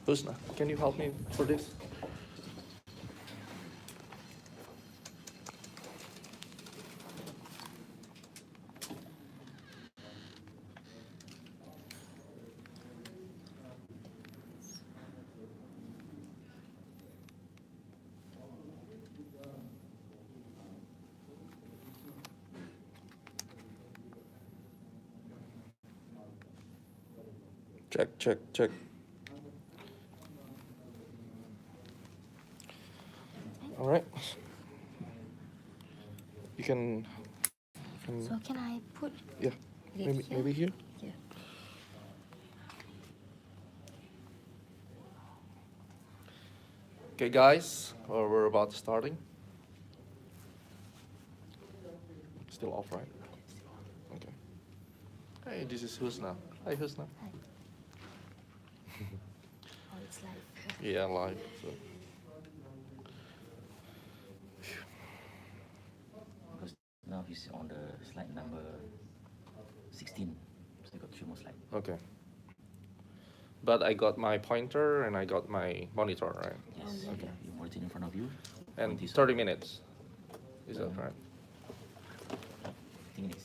Husna, can you help me for this? Check. All right. You can. So can I put? Yeah. Maybe here. Yeah. Okay, guys, we're about starting. Still off, right? Okay. Hey, this is Husna. Hi, Husna. Hi. Oh, it's live. Yeah, live. So. Because now he's on the slide number 16, so you got 3 more slides. Okay. But I got my pointer and I got my monitor, right? Yes, yeah. okay. You monitor in front of you. And 20 30 minutes. Is that right? 30 minutes.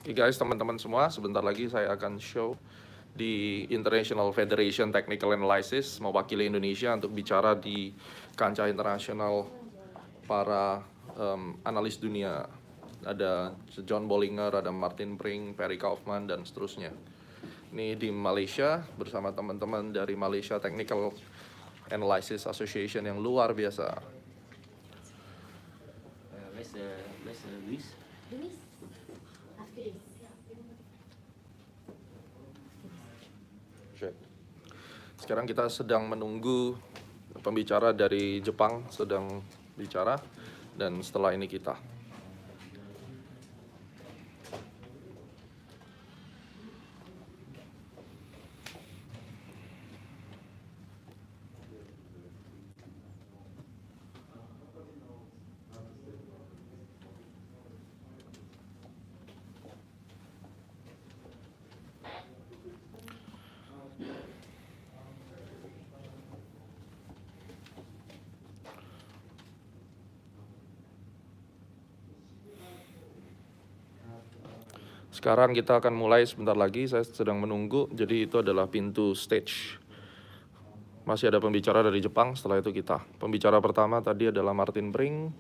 Oke guys, teman-teman semua, sebentar lagi saya akan show di International Federation Technical Analysis mewakili Indonesia untuk bicara di kancah internasional para analis dunia. Ada John Bollinger, ada Martin Pring, Perry Kaufman, dan seterusnya. Ini di Malaysia bersama teman-teman dari Malaysia Technical Analysis Association yang luar biasa. Where's Luis? Luis? After this. Sekarang kita sedang menunggu pembicara dari Jepang sedang bicara, dan setelah ini kita. Sekarang kita akan mulai sebentar lagi, saya sedang menunggu, jadi itu adalah pintu stage. Masih ada pembicara dari Jepang, setelah itu kita. Pembicara pertama tadi adalah Martin Pring.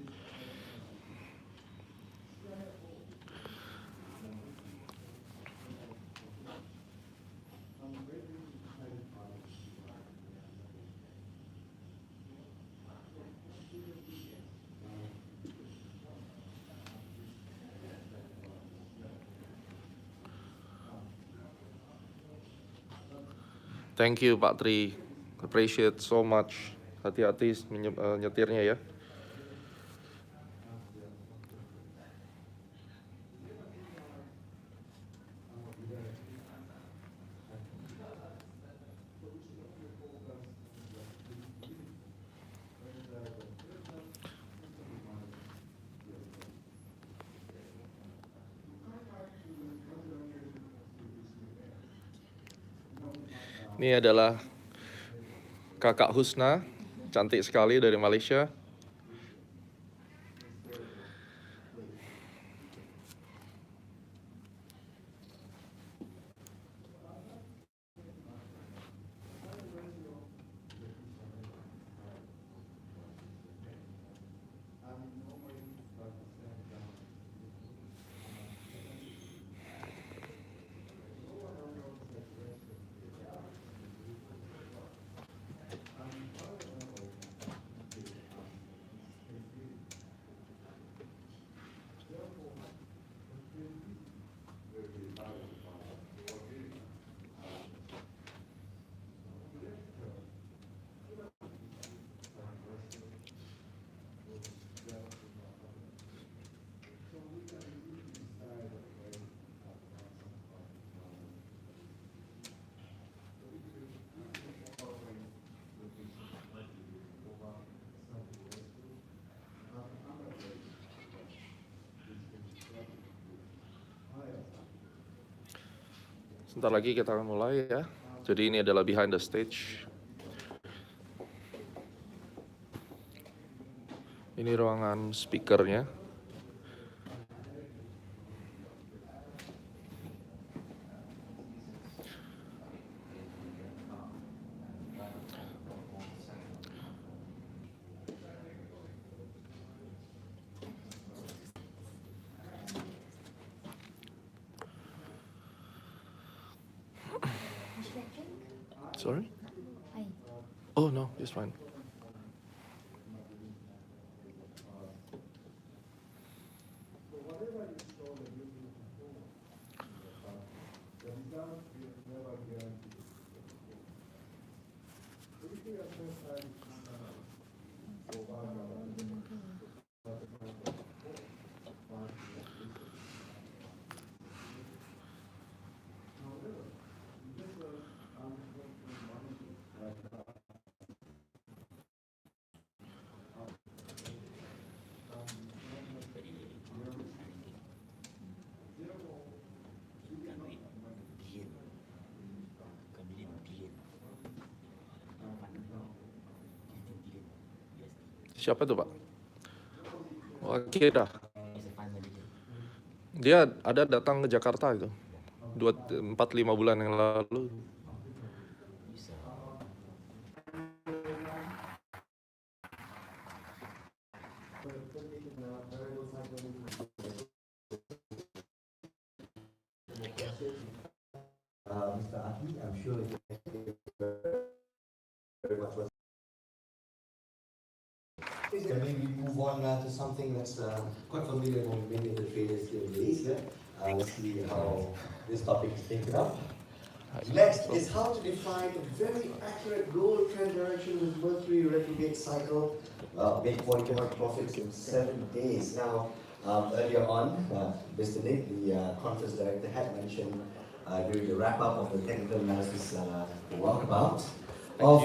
Thank you Pak Tri, appreciate so much. Hati-hati nyetirnya ya. Ini adalah kakak Husna, cantik sekali dari Malaysia. Sebentar lagi kita akan mulai ya. Jadi ini adalah behind the stage. Ini ruangan speakernya. Sorry? Oh no, it's fine. Siapa tuh Pak? Oke dah. Dia ada datang ke Jakarta itu 4-5 bulan yang lalu. Mr. Aki, I'm sure Can maybe move on to something that's quite familiar for many of the traders here in Malaysia. Let's see how this topic is taken up. Next is how to define a very accurate gold trend direction with Mercury Retrograde cycle. Make 40% profits in 7 days. Now, earlier on, Mr. Nick, the conference director, had mentioned during the wrap-up of the technical analysis walkabout of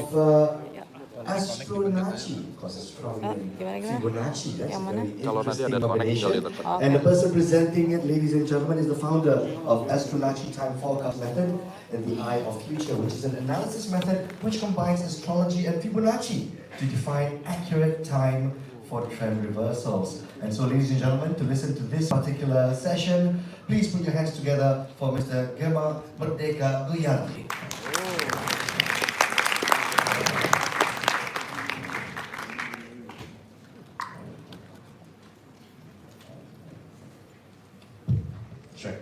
Astronacci, because it's from Fibonacci, that's a very interesting combination. And the person presenting it, ladies and gentlemen, is the founder of Astronacci Time Forecast Method and the Eye of Future, which is an analysis method which combines astrology and Fibonacci to define accurate time for trend reversals. And so, ladies and gentlemen, to listen to this particular session, please put your hands together for Mr. Gemma Merdeka Duyanti. Sure.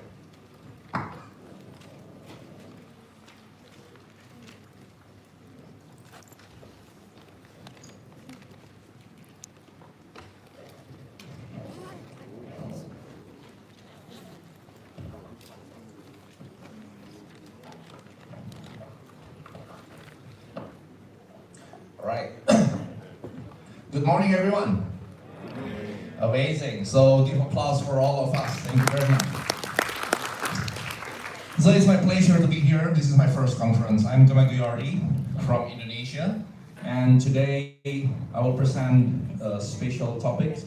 All right. Good morning, everyone. Amazing. So give applause for all of us. Thank you very much. So it's my pleasure to be here. This is my first conference. I'm Gemma Duyardi from Indonesia. And today I will present a special topic,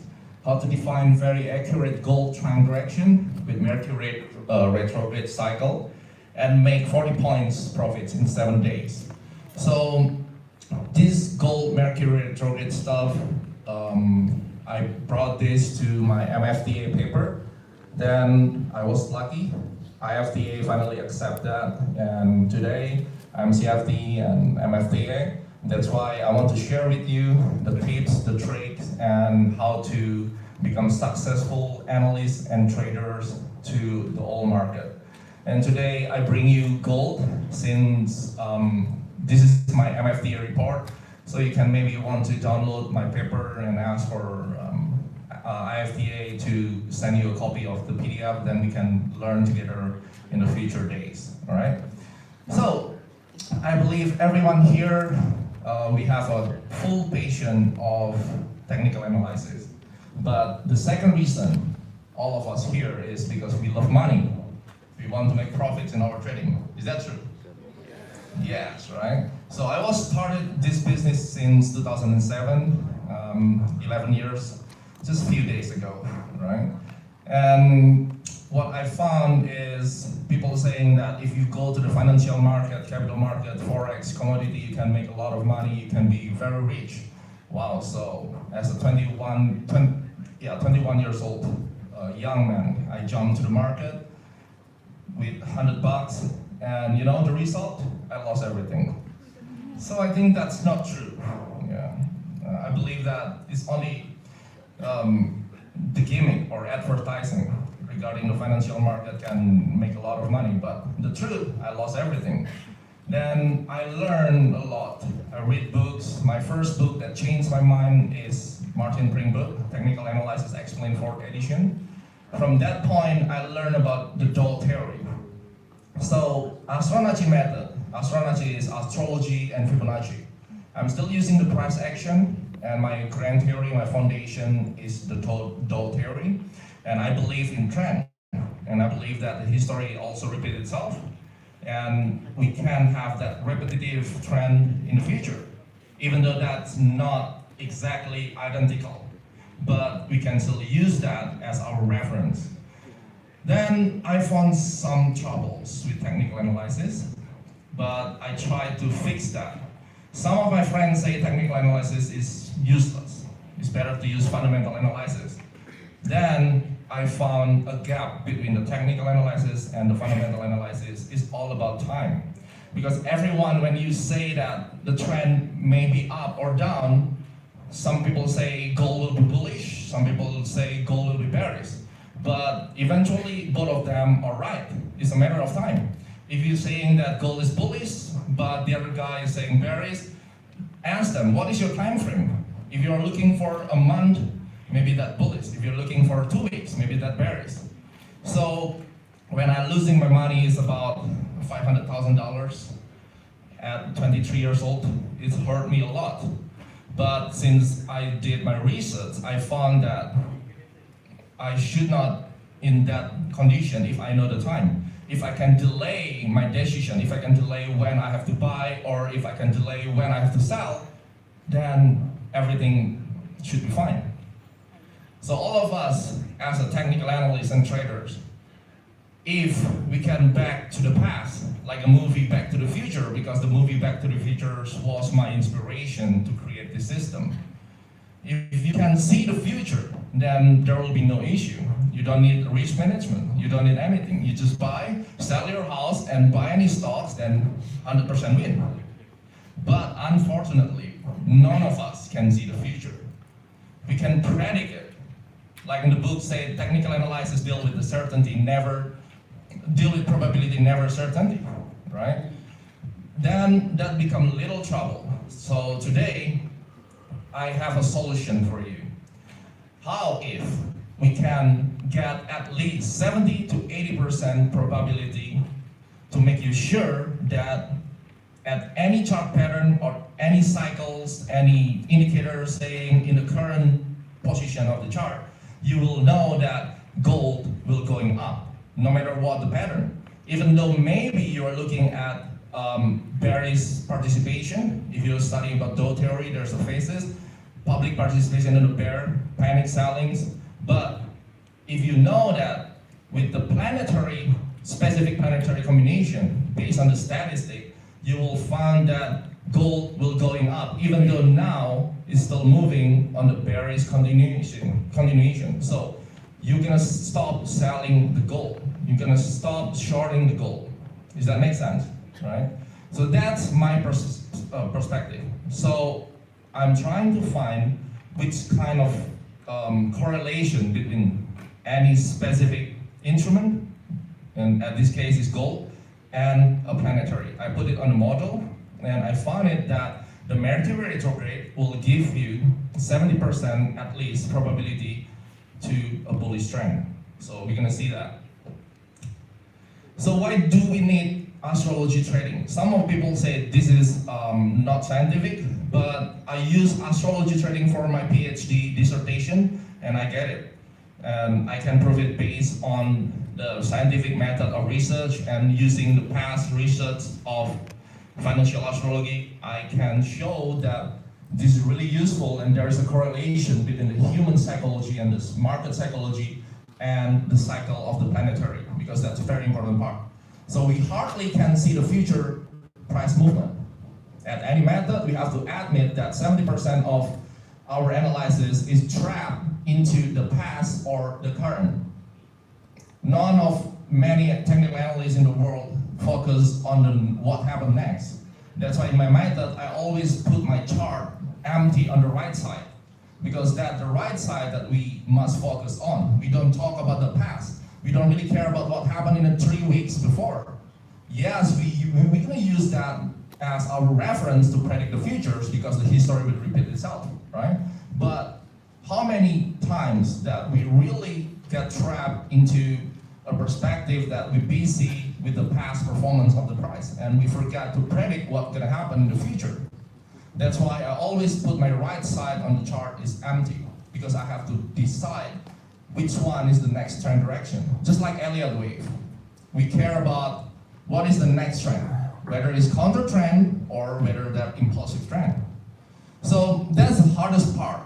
how to define very accurate gold trend direction with Mercury Retrograde cycle and make 40 points profits in 7 days. So this gold Mercury Retrograde stuff, I brought this to my MFDA paper. Then I was lucky. IFTA finally accepted that, and today I'm CFD and MFTA. That's why I want to share with you the tips, the tricks, and how to become successful analysts and traders to the oil market. And today I bring you gold, since this is my MFTA report. So you can maybe want to download my paper and ask for IFTA to send you a copy of the PDF, then we can learn together in the future days, all right? So, I believe everyone here, we have a full passion of technical analysis. But the second reason all of us here is because we love money. We want to make profits in our trading. Is that true? Yes, right? So I was started this business since 2007, 11 years, just a few days ago, right? And what I found is people saying that if you go to the financial market, capital market, forex, commodity, you can make a lot of money, you can be very rich. Wow, so as a 21 years old young man, I jumped to the market with $100, and you know the result? I lost everything. So I think that's not true. Yeah, I believe that it's only the gimmick or advertising regarding the financial market can make a lot of money, but the truth, I lost everything. Then I learned a lot. I read books. My first book that changed my mind is Martin Pring book, Technical Analysis Explained 4th edition. From that point, I learned about the Dole theory. So Astronacci method. Astronacci is astrology and Fibonacci. I'm still using the price action, and my grand theory, my foundation is the Dole theory. And I believe in trend. And I believe that the history also repeats itself. And we can have that repetitive trend in the future, even though that's not exactly identical. But we can still use that as our reference. Then I found some troubles with technical analysis, but I tried to fix that. Some of my friends say technical analysis is useless. It's better to use fundamental analysis. Then I found a gap between the technical analysis and the fundamental analysis. Is all about time. Because everyone, when you say that the trend may be up or down, some people say gold will be bullish, some people say gold will be bearish. But eventually, both of them are right. It's a matter of time. If you're saying that gold is bullish, but the other guy is saying bearish, ask them, what is your time frame? If you're looking for a month, maybe that bullish. If you're looking for 2 weeks, maybe that bearish. So when I'm losing my money is about $500,000 at 23 years old, it hurt me a lot. But since I did my research, I found that I should not in that condition if I know the time. If I can delay my decision, if I can delay when I have to buy, or if I can delay when I have to sell, then everything should be fine. So all of us, as a technical analysts and traders, if we can back to the past, like a movie Back to the Future, because the movie Back to the Future was my inspiration to create this system. If you can see the future, then there will be no issue. You don't need risk management, you don't need anything. You just buy, sell your house, and buy any stocks, then 100% win. But unfortunately, none of us can see the future. We can predict it. Like in the book say, technical analysis deal with the certainty, never deal with probability, never certainty, right? Then that becomes little trouble. So today, I have a solution for you. How if we can get at least 70 to 80% probability to make you sure that at any chart pattern or any cycles, any indicator saying in the current position of the chart, you will know that gold will going up, no matter what the pattern. Even though maybe you are looking at bearish participation, if you're studying about Dow theory, there's the phases, public participation in the bear, panic sellings. But if you know that with the specific planetary combination, based on the statistic, you will find that gold will going up, even though now it's still moving on the bearish continuation. So you're gonna stop selling the gold. You're gonna stop shorting the gold. Does that make sense, right? So that's my perspective. So I'm trying to find which kind of correlation between any specific instrument, and at this case is gold, and a planetary. I put it on a model, and I found it that the Mercury Retrograde will give you 70% at least probability to a bullish trend. So we're gonna see that. So why do we need astrology trading? Some of people say this is not scientific, but I use astrology trading for my PhD dissertation, and I get it. And I can prove it based on the scientific method of research and using the past research of financial astrology. I can show that this is really useful, and there is a correlation between the human psychology and the market psychology and the cycle of the planetary, because that's a very important part. So we hardly can see the future price movement. At any method, we have to admit that 70% of our analysis is trapped into the past or the current. None of many technical analysts in the world focus on what happened next. That's why in my method, I always put my chart empty on the right side, because that's the right side that we must focus on. We don't talk about the past. We don't really care about what happened in the 3 weeks before. Yes, we can use that as our reference to predict the futures, because the history will repeat itself, right? But how many times that we really get trapped into a perspective that we're busy with the past performance of the price, and we forget to predict what's gonna happen in the future. That's why I always put my right side on the chart is empty, because I have to decide which one is the next trend direction. Just like Elliott wave, we care about what is the next trend, whether it's counter trend or whether they're impulsive trend. So that's the hardest part,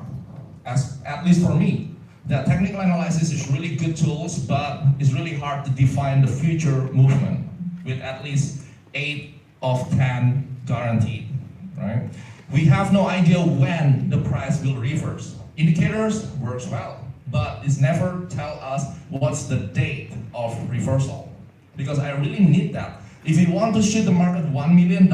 at least for me. That technical analysis is really good tools, but it's really hard to define the future movement with at least 8 of 10 guaranteed, right? We have no idea when the price will reverse. Indicators works well, but it's never tell us what's the date of reversal, because I really need that. If you want to shoot the market $1 million,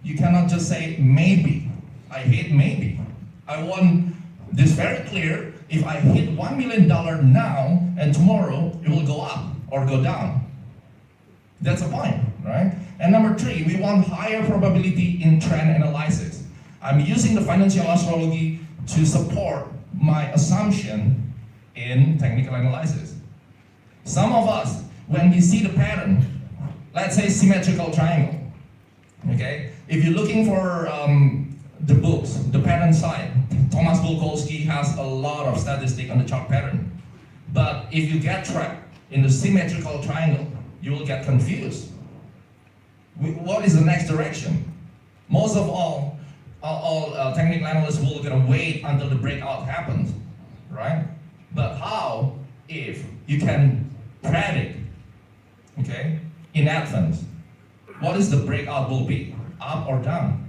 you cannot just say maybe. I hate maybe. I want this very clear. If I hit $1 million now and tomorrow it will go up or go down. That's the point, right? And number 3, we want higher probability in trend analysis. I'm using the financial astrology to support my assumption in technical analysis. Some of us, when we see the pattern, let's say symmetrical triangle, okay? If you're looking for the books, the pattern side, Thomas Bulkowski has a lot of statistics on the chart pattern. But if you get trapped in the symmetrical triangle, you will get confused. What is the next direction? Most of all technical analysts will gonna wait until the breakout happens, right? But how if you can predict, okay, in advance, what is the breakout will be, up or down?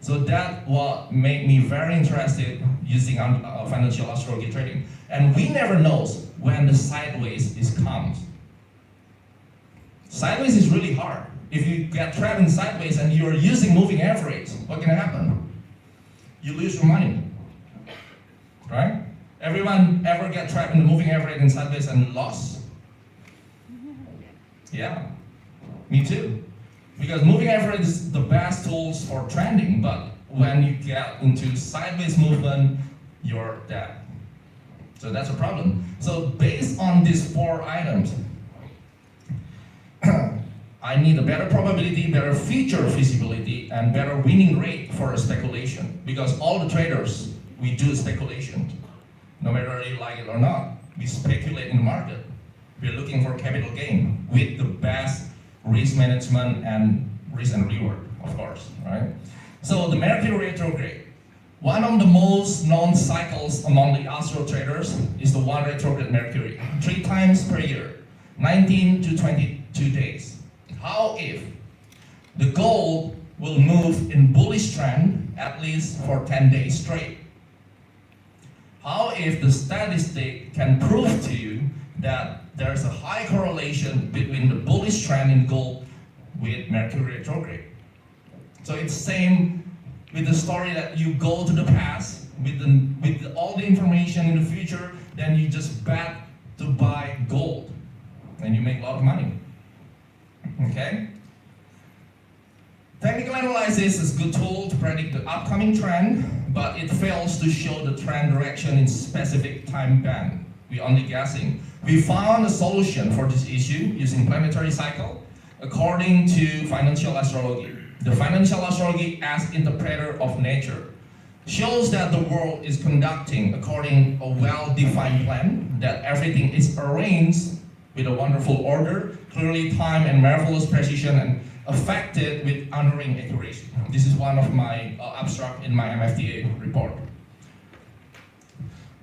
So that what made me very interested using financial astrology trading. And we never knows when the sideways comes. Sideways is really hard. If you get trapped in sideways and you're using moving average, what can happen? You lose your money, right? Everyone ever get trapped in the moving average in sideways and lost? Yeah, me too. Because moving average is the best tools for trending, but when you get into sideways movement, you're dead. So that's a problem. So based on these 4 items, I need a better probability, better future feasibility, and better winning rate for a speculation. Because all the traders, we do speculation. No matter you like it or not, we speculate in the market. We're looking for capital gain with the best risk management and risk and reward, of course, right? So the Mercury Retrograde, one of the most known cycles among the astro traders is the one retrograde Mercury, 3 times per year, 19 to 22 days. How if the gold will move in bullish trend at least for 10 days straight? How if the statistic can prove to you that there's a high correlation between the bullish trend in gold with Mercury Retrograde? So it's same with the story that you go to the past with all the information in the future, then you just bet to buy gold and you make a lot of money. Okay? Technical analysis is a good tool to predict the upcoming trend, but it fails to show the trend direction in specific time band. We're only guessing. We found a solution for this issue using planetary cycle according to financial astrology. The financial astrology as interpreter of nature shows that the world is conducting according to a well-defined plan, that everything is arranged with a wonderful order, clearly timed and marvelous precision, and affected with unerring accuracy. This is one of my abstract in my MFTA report.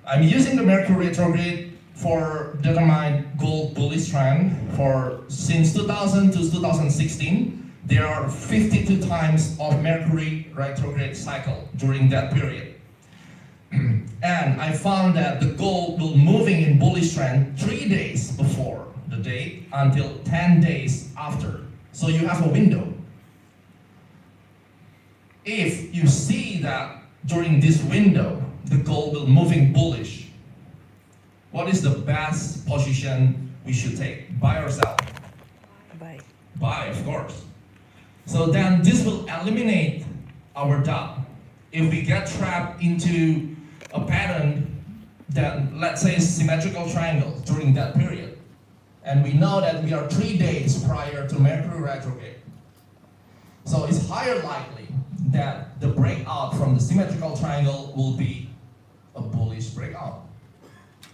I'm using the Mercury Retrograde for determine gold bullish trend for since 2000 to 2016, there are 52 times of Mercury retrograde cycle during that period. And I found that the gold will moving in bullish trend 3 days before the date until 10 days after. So you have a window. If you see that during this window, the gold will moving bullish, what is the best position we should take? Buy or sell? Bye. Buy, of course. So then this will eliminate our doubt. If we get trapped into a pattern that, let's say, symmetrical triangle during that period, and we know that we are 3 days prior to Mercury retrograde, so it's higher likely that the breakout from the symmetrical triangle will be a bullish breakout.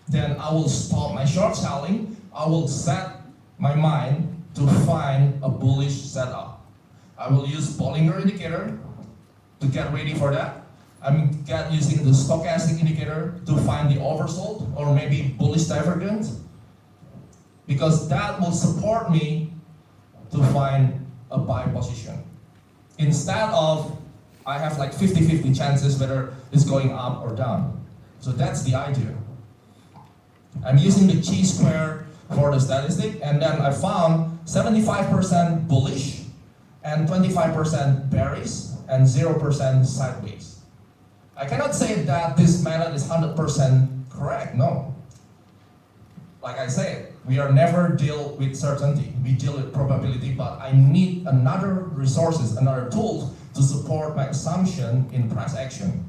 Then I will stop my short selling. I will set my mind to find a bullish setup. I will use Bollinger indicator to get ready for that. I'm using the stochastic indicator to find the oversold or maybe bullish divergence, because that will support me to find a buy position. Instead of I have like 50-50 chances whether it's going up or down. So that's the idea. I'm using the chi-square for the statistic, and then I found 75% bullish and 25% bearish and 0% sideways. I cannot say that this method is 100% correct, no. Like I said, we are never deal with certainty, we deal with probability, but I need another resources, another tools to support my assumption in price action.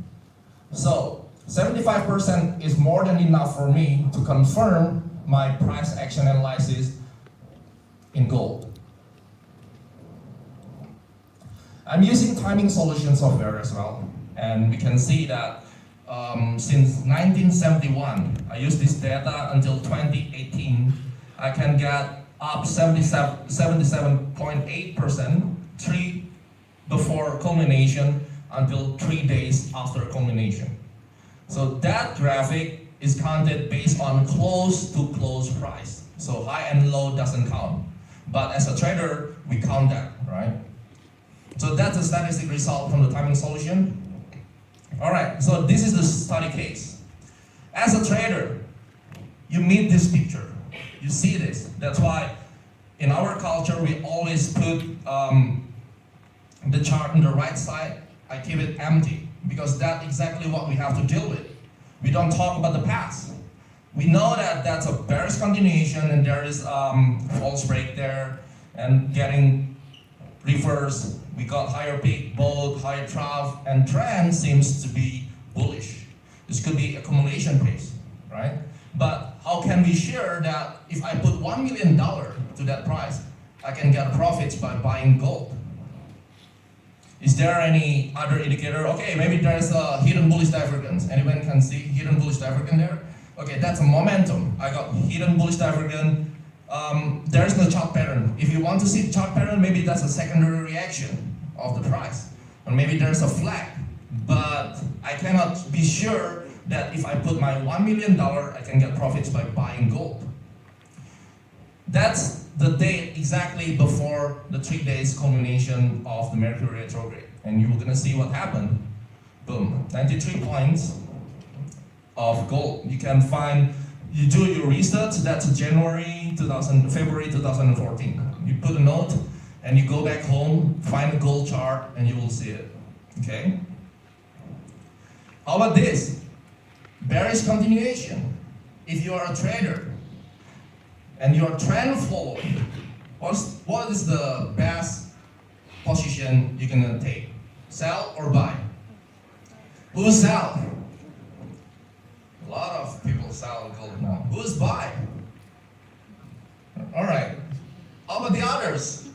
So 75% is more than enough for me to confirm my price action analysis in gold. I'm using timing solution software as well, and we can see that since 1971, I use this data until 2018, I can get up 77.8% before culmination until 3 days after culmination. So that graphic is counted based on close to close price. So high and low doesn't count. But as a trader, we count that, right? So that's a statistic result from the timing solution. All right, so this is the study case. As a trader, you meet this picture. You see this. That's why in our culture, we always put the chart on the right side. I keep it empty because that's exactly what we have to deal with. We don't talk about the past. We know that that's a bearish continuation and there is false break there and getting reversed. We got higher peak, both higher trough, and trend seems to be bullish. This could be accumulation pace, right? But how can we sure that if I put $1 million to that price, I can get profits by buying gold? Is there any other indicator? Okay, maybe there's a hidden bullish divergence. Anyone can see hidden bullish divergence there? Okay, that's a momentum. I got hidden bullish divergence. There is no chart pattern. If you want to see the chart pattern, maybe that's a secondary reaction of the price. Or maybe there's a flag. But I cannot be sure that if I put my $1 million, I can get profits by buying gold. That's the date exactly before the 3 days culmination of the Mercury retrograde. And you're gonna see what happened. Boom, 93 points of gold. You can find, you do your research, that's February 2014. You put a note and you go back home, find a gold chart, and you will see it, okay? How about this? Bearish continuation. If you are a trader, and you're trend following, what is the best position you're gonna take? Sell or buy? Who sell? A lot of people sell gold now. Who's buy? All right. How about the others?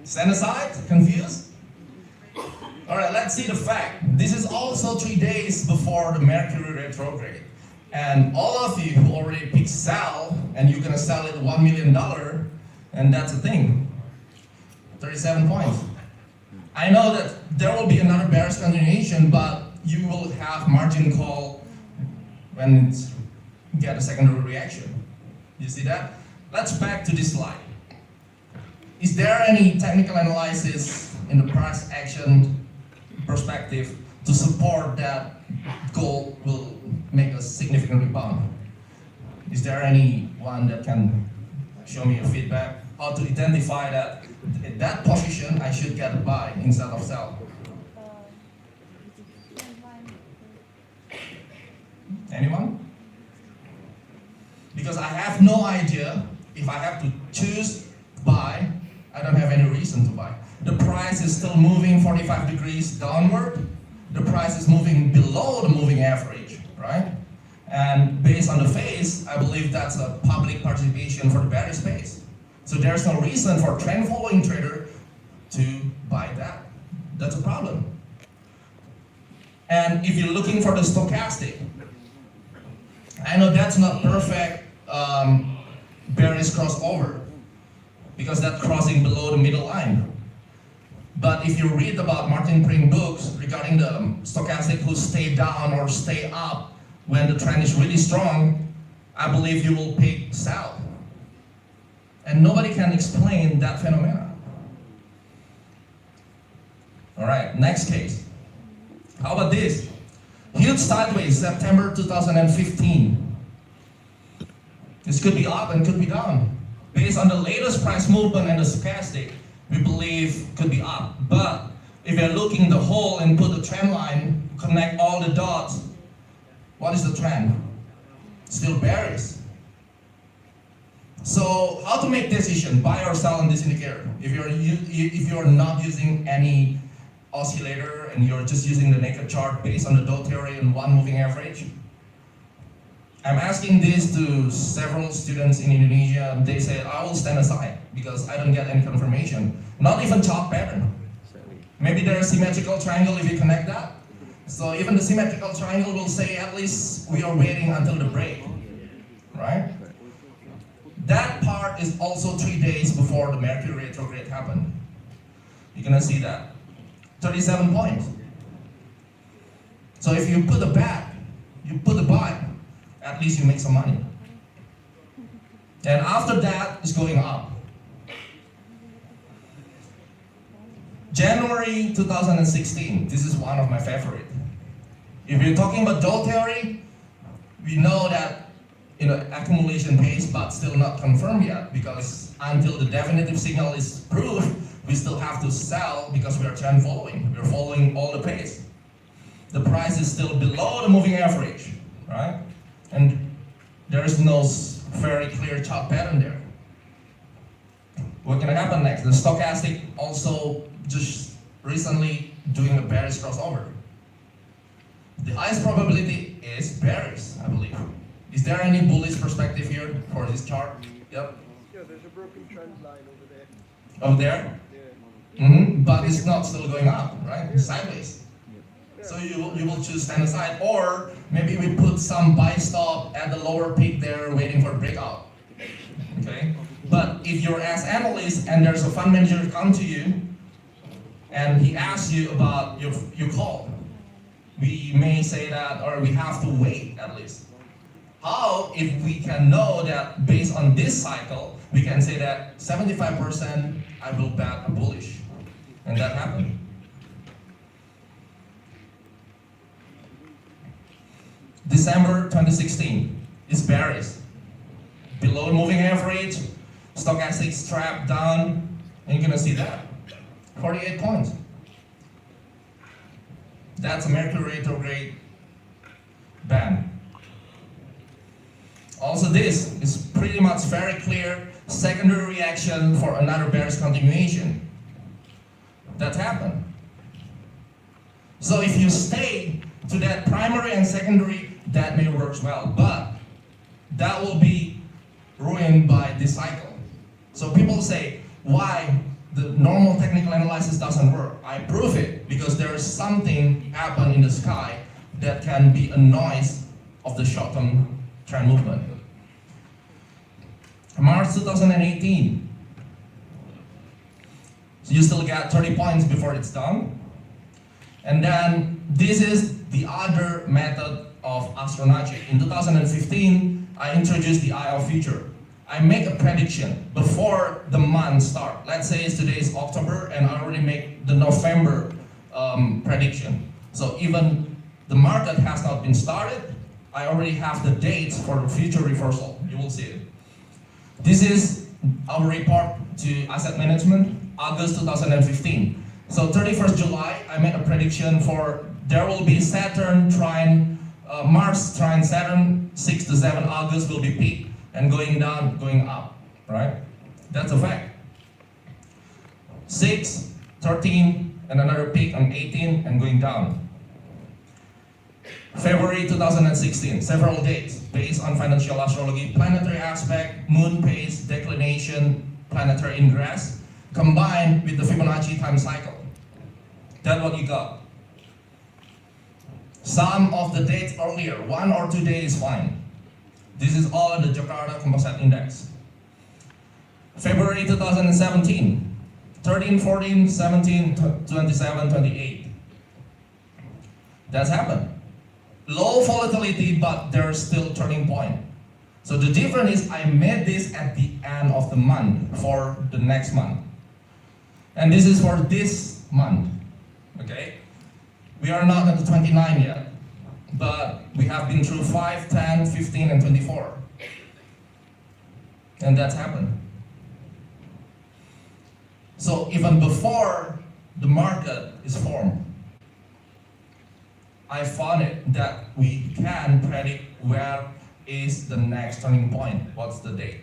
Stand aside? Confused? All right, let's see the fact. This is also 3 days before the Mercury retrograde. And all of you who already picked sell, and you're gonna sell it $1 million, and that's the thing, 37 points. I know that there will be another bearish continuation, but you will have margin call when get a secondary reaction. You see that? Let's back to this slide. Is there any technical analysis in the price action perspective to support that gold will make a significant rebound? Is there anyone that can show me a feedback? How to identify that at that position I should get a buy instead of sell? Anyone? Because I have no idea if I have to choose buy, I don't have any reason to buy. The price is still moving 45 degrees downward. The price is moving below the moving average, right? And based on the phase, I believe that's a public participation for the bearish phase. So there's no reason for trend following trader to buy that. That's a problem. And if you're looking for the stochastic, I know that's not perfect bearish crossover because that's crossing below the middle line. But if you read about Martin Pring books regarding the stochastic who stay down or stay up when the trend is really strong, I believe you will pick sell. And nobody can explain that phenomenon. All right, next case. How about this? Huge sideways, September 2015. This could be up and could be down. Based on the latest price movement and the stochastic, we believe could be up. But if you're looking the whole and put the trend line, connect all the dots, what is the trend? Still bearish. So how to make decision, buy or sell on this indicator? If you're not using any oscillator and you're just using the naked chart based on the dot theory and one moving average. I'm asking this to several students in Indonesia. They say, I will stand aside because I don't get any confirmation. Not even chart pattern. Maybe there's a symmetrical triangle if you connect that. So even the symmetrical triangle will say at least we are waiting until the break, right? That part is also 3 days before the Mercury Retrograde happened. You're gonna see that. 37 points. So if you put a bet, you put a buy, at least you make some money. And after that, it's going up. January 2016, this is one of my favorite. If you're talking about dot theory, we know that accumulation pace, but still not confirmed yet, because until the definitive signal is proved, we still have to sell because we are trend following. We're following all the pace. The price is still below the moving average, right? And there is no very clear chart pattern there. What's gonna happen next? The stochastic also just recently doing a bearish crossover. The highest probability is bearish, I believe. Is there any bullish perspective here for this chart? Yep. Yeah, there's a broken trend line over there. Over there? Yeah. But it's not still going up, right? It's sideways. So you will choose stand aside, or maybe we put some buy stop at the lower peak there waiting for breakout. Okay? But if you're as analyst and there's a fund manager come to you and he asks you about your call, we may say that, or we have to wait at least. How if we can know that based on this cycle, we can say that 75% I will bet a bullish. And that happened. December 2016 is bearish. Below moving average, stochastic strap down, and you're gonna see that. 48 points. That's a Mercury Retrograde band. Also this is pretty much very clear secondary reaction for another bearish continuation. That happened. So if you stay to that primary and secondary, that may work well, but that will be ruined by this cycle. So people say, why the normal technical analysis doesn't work? I prove it because there is something happen in the sky that can be a noise of the short-term trend movement. March 2018. So you still got 30 points before it's done. And then this is the other method of Astronacci. In 2015, I introduce the eye of future. I make a prediction before the month start. Let's say today is October and I already make the November prediction. So even the market has not been started, I already have the dates for the future reversal. You will see it. This is our report to asset management, August 2015. So 31st July, I made a prediction for there will be Saturn trine, Mars trine Saturn, 6 to 7 August will be peak and going down, going up, right? That's a fact. 6, 13, and another peak on 18 and going down. February 2016, several dates based on financial astrology, planetary aspect, moon phase, declination, planetary ingress, combined with the Fibonacci time cycle. That's what you got. Some of the dates earlier, 1 or 2 days is fine. This is all in the Jakarta Composite Index. February 2017, 13, 14, 17, 27, 28. That's happened. Low volatility, but there's still turning point. So the difference is I made this at the end of the month for the next month. And this is for this month, okay? We are not at the 29 yet, but we have been through 5, 10, 15, and 24. And that's happened. So even before the market is formed, I found it that we can predict where is the next turning point, what's the date.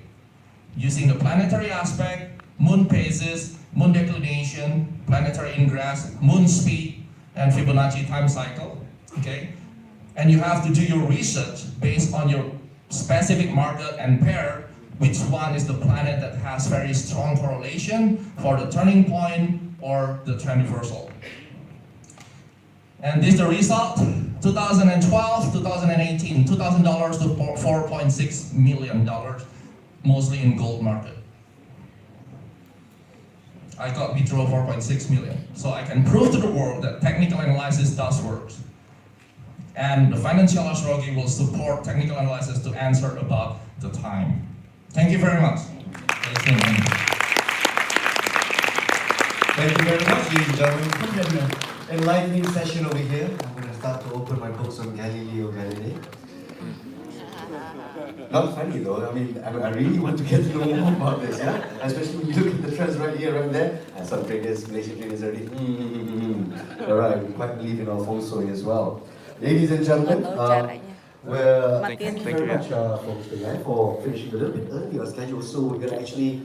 Using the planetary aspect, moon phases, moon declination, planetary ingress, moon speed, and Fibonacci time cycle, okay? And you have to do your research based on your specific market and pair which one is the planet that has very strong correlation for the turning point or the trend reversal. And this is the result, 2012, 2018, $2,000 to $4.6 million, mostly in gold market. I got withdraw 4.6 million. So I can prove to the world that technical analysis does work. And the financial astrology will support technical analysis to answer about the time. Thank you very much. Thank you very much, ladies and gentlemen. Quite an enlightening session over here. I'm going to start to open my books on Galileo Galilei. Not funny though, I mean, I really want to get to know more about this, yeah? Especially when you look at the trends right here, right there. And some traders, Malaysian traders already, Alright, we quite believe in our feng shui as well. Ladies and gentlemen, thank you very much for Mr. Yan for finishing a little bit early on schedule. So we're going to actually